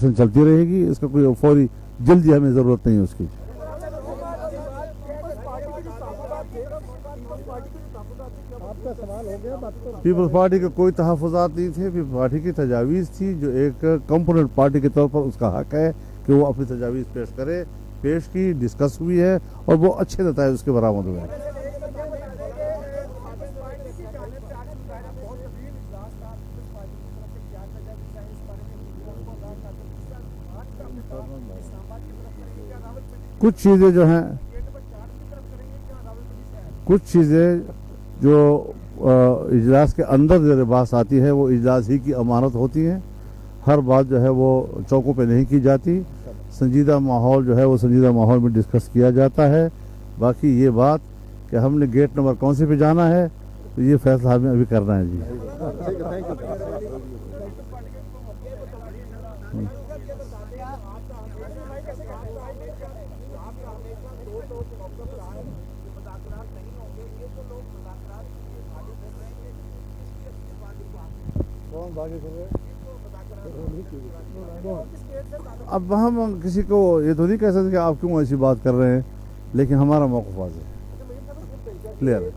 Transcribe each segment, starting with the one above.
Discussion चलती रहेगी, इसका कोई फौरी जल्दी हमें ज़रूरत नहीं है उसकी। पीपल्स पार्टी के कोई तहफ़्फ़ुज़ात नहीं थे, पीपल्स पार्टी की तजावीज़ थी, जो एक कंपोनेंट पार्टी के तौर पर उसका हक है कि वो अपनी तजावीज़ पेश करे, पेश की, डिस्कस हुई है और वो अच्छे नताइज उसके बरामद हुए हैं। कुछ चीज़ें जो हैं, कुछ चीज़ें जो इजलास के अंदर जो बात आती है वो इजलास ही की अमानत होती है। हर बात जो है वो चौकों पे नहीं की जाती। संजीदा माहौल जो है वो संजीदा माहौल में डिस्कस किया जाता है। बाकी ये बात कि हमने गेट नंबर कौन से पे जाना है, तो ये फैसला हमें अभी करना है जी। अब हम किसी को ये तो नहीं कह सकते कि आप क्यों ऐसी बात कर रहे हैं, लेकिन हमारा मौक़िफ़ वाज़ेह है, क्लियर है।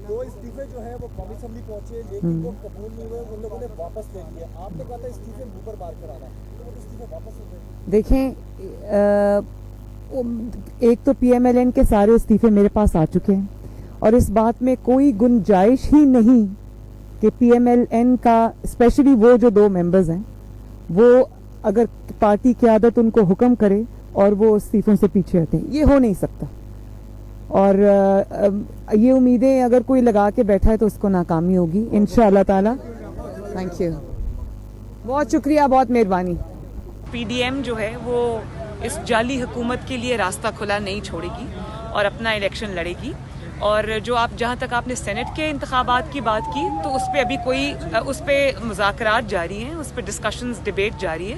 दो इस्तीफे जो है वो कौमी असेंबली पहुंचे, लेकिन वो कबूल नहीं हुए, उन लोगों ने वापस ले लिए। आपने कहा था इस्तीफे मुंह पर बार कराना, तो वो इस्तीफे वापस हो गए। देखें, एक तो पीएमएलएन के सारे इस्तीफे मेरे पास आ चुके हैं और इस बात में कोई गुंजाइश ही नहीं कि पीएमएलएन का, स्पेशली वो जो 2 मेंबर्स हैं, वो अगर पार्टी क़यादत उनको हुक्म करे और वो इस्तीफों से पीछे हटें, ये हो नहीं सकता। और ये उम्मीदें अगर कोई लगा के बैठा है तो उसको नाकामी होगी इंशाअल्लाह ताला। थैंक यू, बहुत शुक्रिया, बहुत मेहरबानी। पीडीएम जो है वो इस जाली हुकूमत के लिए रास्ता खुला नहीं छोड़ेगी और अपना इलेक्शन लड़ेगी। और जो आप जहाँ तक आपने सेनेट के इंतखाबात की बात की, तो उस पर अभी कोई उस पर मुज़ाकरात जारी हैं, उस पर डिस्कशंस, डिबेट जारी है।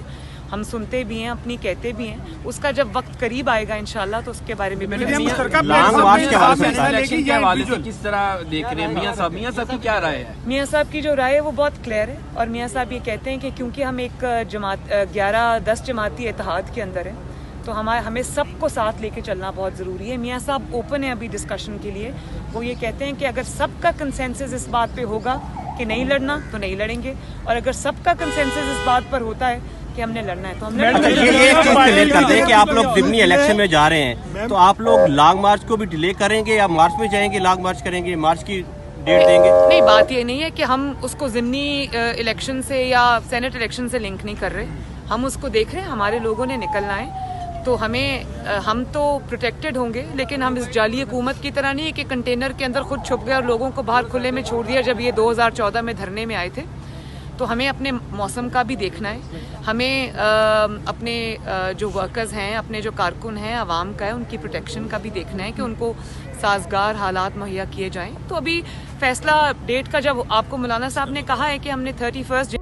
हम सुनते भी हैं, अपनी कहते भी हैं। उसका जब वक्त करीब आएगा इंशाल्लाह तो उसके बारे में लॉन्ग मार्च के हवाले से किस तरह देख रहे हैं मियां साहब की क्या राय है? मियां साहब की जो राय है वो बहुत क्लियर है और मियां साहब ये कहते हैं कि क्योंकि हम एक 11-10 जमाती इत्तेहाद के अंदर है, तो हमें सबको साथ लेके चलना बहुत ज़रूरी है। मियां साहब ओपन है अभी डिस्कशन के लिए। वो ये कहते हैं कि अगर सबका कंसेंसस इस बात पे होगा कि नहीं लड़ना तो नहीं लड़ेंगे, और अगर सबका कंसेंसस इस बात पर होता है कि हमने लड़ना है तो हम लड़ेंगे। ये एक चीज क्लियर करते हैं कि आप लोग ज़िमनी इलेक्शन में जा रहे हैं, तो आप लोग लॉन्ग मार्च को भी डिले करेंगे या मार्च में जाएंगे, लॉन्ग मार्च करेंगे, मार्च की डेट देंगे? नहीं, बात ये नहीं है कि हम उसको ज़िमनी इलेक्शन से या सेनेट इलेक्शन से लिंक नहीं कर रहे। हम उसको देख रहे हैं, हमारे लोगों ने निकलना है, तो हम तो प्रोटेक्टेड होंगे, लेकिन हम इस जाली हुकूमत की तरह नहीं है कि कंटेनर के अंदर खुद छुप गए और लोगों को बाहर खुले में छोड़ दिया। जब ये 2014 में धरने में आए थे, तो हमें अपने मौसम का भी देखना है, हमें अपने जो वर्कर्स हैं, अपने जो कारकुन हैं, आवाम का है, उनकी प्रोटेक्शन का भी देखना है कि उनको साजगार हालात मुहैया किए जाएं। तो अभी फैसला डेट का जब आपको मौलाना साहब ने कहा है कि हमने 31